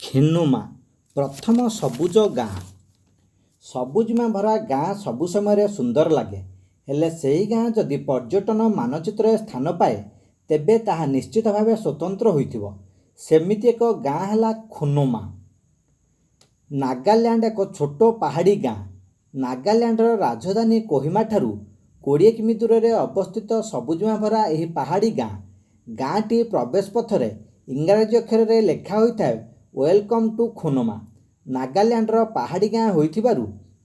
ଖିନ୍ନୁମା ପ୍ରଥମ ସବୁଜ ଗାଁ। ସବୁଜିମା ଭରା ଗାଁ ସବୁ ସମୟରେ ସୁନ୍ଦର ଲାଗେ, ହେଲେ ସେହି ଗାଁ ଯଦି ପର୍ଯ୍ୟଟନ ମାନଚିତ୍ରରେ ସ୍ଥାନ ପାଏ ତେବେ ତାହା ନିଶ୍ଚିତ ଭାବେ ସ୍ୱତନ୍ତ୍ର ହୋଇଥିବ। ସେମିତି ଏକ ଗାଁ ହେଲା ଖୁନୁମା। ନାଗାଲ୍ୟାଣ୍ଡ ଏକ ଛୋଟ ପାହାଡ଼ି ଗାଁ। ନାଗାଲ୍ୟାଣ୍ଡର ରାଜଧାନୀ କୋହିମାଠାରୁ 20 କିମି ଦୂରରେ ଅବସ୍ଥିତ ସବୁଜିମା ଭରା ଏହି ପାହାଡ଼ି ଗାଁ। ଗାଁଟି ପ୍ରବେଶ ପଥରେ ଇଂରାଜୀ ଅକ୍ଷରରେ ଲେଖା ହୋଇଥାଏ ୱେଲକମ୍ ଟୁ ଖୁନୁମା। ନାଗାଲ୍ୟାଣ୍ଡର ପାହାଡ଼ି ଗାଁ ହୋଇଥିବାରୁ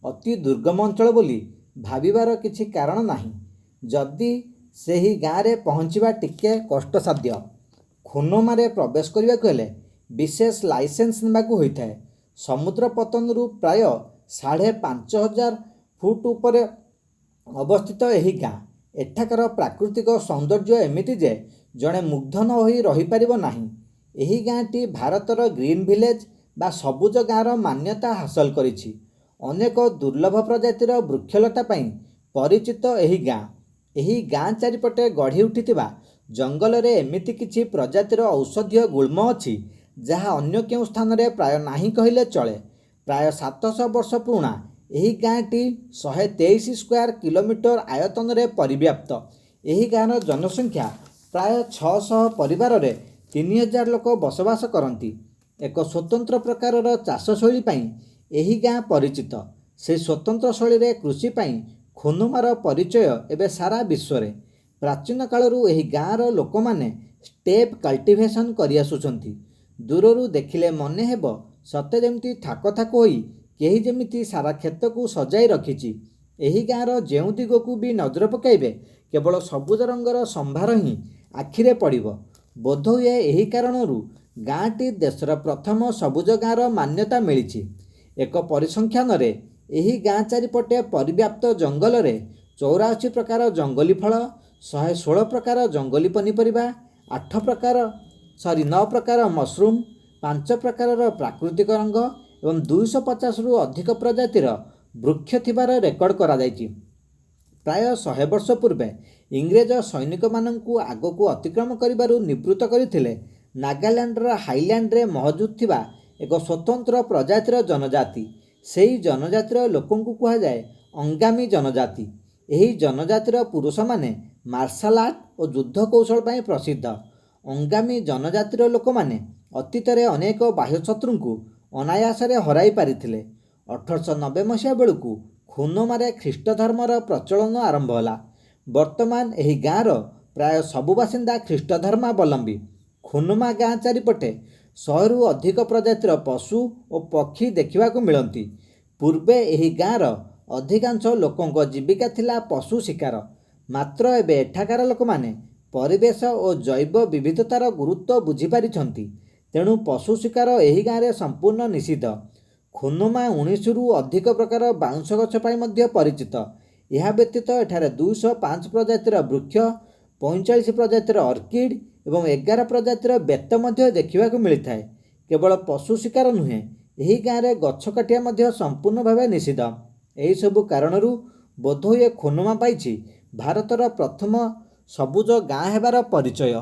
ଅତି ଦୁର୍ଗମ ଅଞ୍ଚଳ ବୋଲି ଭାବିବାର କିଛି କାରଣ ନାହିଁ। ଯଦି ସେହି ଗାଁରେ ପହଞ୍ଚିବା ଟିକେ କଷ୍ଟସାଧ୍ୟ। ଖୁନୁମାରେ ପ୍ରବେଶ କରିବାକୁ ହେଲେ ବିଶେଷ ଲାଇସେନ୍ସ ନେବାକୁ ହୋଇଥାଏ। ସମୁଦ୍ର ପତନରୁ ପ୍ରାୟ 5,500 ଫୁଟ ଉପରେ ଅବସ୍ଥିତ ଏହି ଗାଁ। ଏଠାକାର ପ୍ରାକୃତିକ ସୌନ୍ଦର୍ଯ୍ୟ ଏମିତି ଯେ ଜଣେ ମୁଗ୍ଧ ନ ହୋଇ ରହିପାରିବ ନାହିଁ। ଏହି ଗାଁଟି ଭାରତର ଗ୍ରୀନ୍ ଭିଲେଜ ବା ସବୁଜ ଗାଁର ମାନ୍ୟତା ହାସଲ କରିଛି। ଅନେକ ଦୁର୍ଲଭ ପ୍ରଜାତିର ବୃକ୍ଷଲତା ପାଇଁ ପରିଚିତ ଏହି ଗାଁ। ଏହି ଗାଁ ଚାରିପଟେ ଗଢ଼ି ଉଠିଥିବା ଜଙ୍ଗଲରେ ଏମିତି କିଛି ପ୍ରଜାତିର ଔଷଧୀୟ ଗୁଳ୍ମ ଅଛି ଯାହା ଅନ୍ୟ କେଉଁ ସ୍ଥାନରେ ପ୍ରାୟ ନାହିଁ କହିଲେ ଚଳେ। ପ୍ରାୟ 700 ବର୍ଷ ପୁରୁଣା ଏହି ଗାଁଟି 123 ସ୍କୋୟାର କିଲୋମିଟର ଆୟତନରେ ପରିବ୍ୟାପ୍ତ। ଏହି ଗାଁର ଜନସଂଖ୍ୟା ପ୍ରାୟ 600 ପରିବାରରେ 3,000 ଲୋକ ବସବାସ କରନ୍ତି। ଏକ ସ୍ୱତନ୍ତ୍ର ପ୍ରକାରର ଚାଷ ଶୈଳୀ ପାଇଁ ଏହି ଗାଁ ପରିଚିତ। ସେହି ସ୍ୱତନ୍ତ୍ର ଶୈଳୀରେ କୃଷି ପାଇଁ ଖୁନୁମାର ପରିଚୟ ଏବେ ସାରା ବିଶ୍ୱରେ। ପ୍ରାଚୀନ କାଳରୁ ଏହି ଗାଁର ଲୋକମାନେ ଷ୍ଟେପ୍ କଲ୍ଟିଭେସନ୍ କରିଆସୁଛନ୍ତି। ଦୂରରୁ ଦେଖିଲେ ମନେ ହେବ ସତେ ଯେମିତି ଥାକ ଥାକ ହୋଇ କେହି ଯେମିତି ସାରା କ୍ଷେତକୁ ସଜାଇ ରଖିଛି। ଏହି ଗାଁର ଯେଉଁ ଦିଗକୁ ବି ନଜର ପକାଇବେ କେବଳ ସବୁଜ ରଙ୍ଗର ସମ୍ଭାର ହିଁ ଆଖିରେ ପଡ଼ିବ। ବୋଧହୁଏ ଏହି କାରଣରୁ ଗାଁଟି ଦେଶର ପ୍ରଥମ ସବୁଜ ଗାଁର ମାନ୍ୟତା ମିଳିଛି। ଏକ ପରିସଂଖ୍ୟାନରେ ଏହି ଗାଁ ଚାରିପଟେ ପରିବ୍ୟାପ୍ତ ଜଙ୍ଗଲରେ 84 ପ୍ରକାର ଜଙ୍ଗଲୀ ଫଳ, 116 ପ୍ରକାର ଜଙ୍ଗଲୀ ପନିପରିବା, 9 ପ୍ରକାର ମଶରୁମ୍, 5 ପ୍ରକାରର ପ୍ରାକୃତିକ ରଙ୍ଗ ଏବଂ 250ରୁ ଅଧିକ ପ୍ରଜାତିର ବୃକ୍ଷ ଥିବାର ରେକର୍ଡ କରାଯାଇଛି। ପ୍ରାୟ 100 ବର୍ଷ ପୂର୍ବେ ଇଂରେଜ ସୈନିକମାନଙ୍କୁ ଆଗକୁ ଅତିକ୍ରମ କରିବାରୁ ନିବୃତ୍ତ କରିଥିଲେ ନାଗାଲ୍ୟାଣ୍ଡର ହାଇଲ୍ୟାଣ୍ଡରେ ମହଜୁଦ ଥିବା ଏକ ସ୍ୱତନ୍ତ୍ର ପ୍ରଜାତିର ଜନଜାତି। ସେହି ଜନଜାତିର ଲୋକଙ୍କୁ କୁହାଯାଏ ଅଙ୍ଗାମୀ ଜନଜାତି। ଏହି ଜନଜାତିର ପୁରୁଷମାନେ ମାର୍ଶାଲ ଆର୍ଟ ଓ ଯୁଦ୍ଧ କୌଶଳ ପାଇଁ ପ୍ରସିଦ୍ଧ। ଅଙ୍ଗାମୀ ଜନଜାତିର ଲୋକମାନେ ଅତୀତରେ ଅନେକ ବାହ୍ୟ ଶତ୍ରୁଙ୍କୁ ଅନାୟାସରେ ହରାଇ ପାରିଥିଲେ। 1890 ମସିହା ବେଳକୁ ଖୁନୁମାରେ ଖ୍ରୀଷ୍ଟ ଧର୍ମର ପ୍ରଚଳନ ଆରମ୍ଭ ହେଲା। ବର୍ତ୍ତମାନ ଏହି ଗାଁର ପ୍ରାୟ ସବୁ ବାସିନ୍ଦା ଖ୍ରୀଷ୍ଟ ଧର୍ମାବଲମ୍ବୀ। ଖୁନୁମା ଗାଁ ଚାରିପଟେ 100ରୁ ଅଧିକ ପ୍ରଜାତିର ପଶୁ ଓ ପକ୍ଷୀ ଦେଖିବାକୁ ମିଳନ୍ତି। ପୂର୍ବେ ଏହି ଗାଁର ଅଧିକାଂଶ ଲୋକଙ୍କ ଜୀବିକା ଥିଲା ପଶୁ ଶିକାର। ମାତ୍ର ଏବେ ଏଠାକାର ଲୋକମାନେ ପରିବେଶ ଓ ଜୈବ ବିବିଧତାର ଗୁରୁତ୍ୱ ବୁଝିପାରିଛନ୍ତି। ତେଣୁ ପଶୁ ଶିକାର ଏହି ଗାଁରେ ସମ୍ପୂର୍ଣ୍ଣ ନିଷିଦ୍ଧ। ଖୁନୁମା 19ରୁ ଅଧିକ ପ୍ରକାର ବାଉଁଶ ଗଛ ପାଇଁ ମଧ୍ୟ ପରିଚିତ। ଏହା ବ୍ୟତୀତ ଏଠାରେ 205 ପ୍ରଜାତିର ବୃକ୍ଷ, 45 ପ୍ରଜାତିର ଅର୍କିଡ୍ ଏବଂ 11 ପ୍ରଜାତିର ବେତ ମଧ୍ୟ ଦେଖିବାକୁ ମିଳିଥାଏ। କେବଳ ପଶୁ ଶିକାର ନୁହେଁ, ଏହି ଗାଁରେ ଗଛ କାଟିବା ମଧ୍ୟ ସମ୍ପୂର୍ଣ୍ଣ ଭାବେ ନିଷିଦ୍ଧ। ଏହିସବୁ କାରଣରୁ ବୋଧହୁଏ ଖୁନୁମା ପାଇଛି ଭାରତର ପ୍ରଥମ ସବୁଜ ଗାଁ ହେବାର ପରିଚୟ।